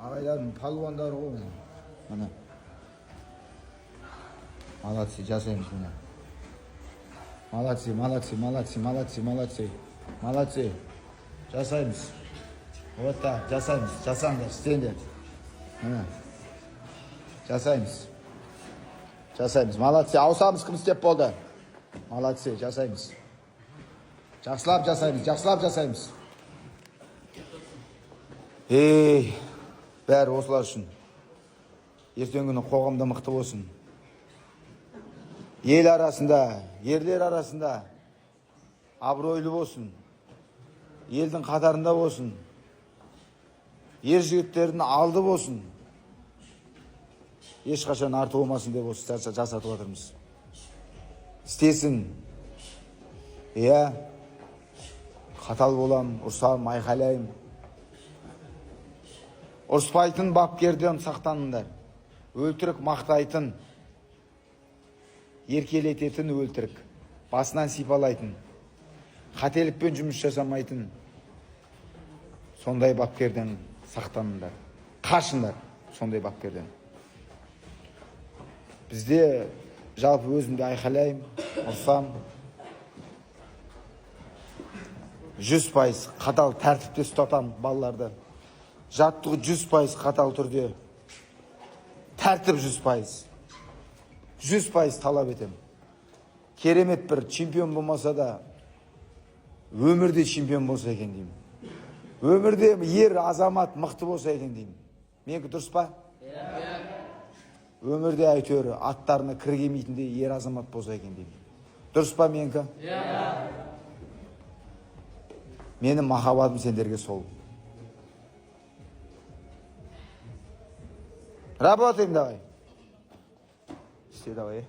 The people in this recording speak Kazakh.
ағайлардың палуандары ғой міне. Молодцы, жасаймыз міне. Молодцы, молодцы, молодцы, молодцы, молодцы. Молодцы. Жасаймыз. Вот так, жасаймыз. Жасаңдар, істеңдер. Міне. Жасаймыз. Жасаймыз. Молодцы. Ауысамыз, кім істеп болды? Молодцы, жасаймыз. Жақсылап жасаймыз, жақсылап жасаймыз. Бәрі осылар үшін. Ертеңгі күні қоғамда мықты болсын. Ел арасында, ерлер арасында абыройлы болсын. Елдің қатарында болсын. Ер жігіттердің алды болсын. Ешқашан арты болмасын деп осы жасатып отырмыз. Істесін. Қатал болам, ұрсам, айқайлайым. Ұрыспайтын бапкерден сақтаныңдар. Өлтірік мақтайтын, еркелететін өлтірік. Басынан сипалайтын, қателікпен жұмыс жасамайтын. Сондай бапкерден сақтаныңдар. Қашыңдар сондай бапкерден. Бізде жалпы өзімді айқайлайым, ұрсам. 100% қатал тәртіпте ұстатам балаларды. Жаттығы 100% қатал түрде. Тәртіп 100%. 100% талап етем. Керемет бір чемпион болмаса да, өмірде чемпион болса екен деймін. Өмірде ер азамат мықты болса екен деймін. Менікі дұрыс па? Өмірде әйтеуір аттарына кір келмейтіндей ер азамат болса екен деймін. Дұрыс па менікі? Менің махаббатым сендерге сол. Работаем давай. Все давай.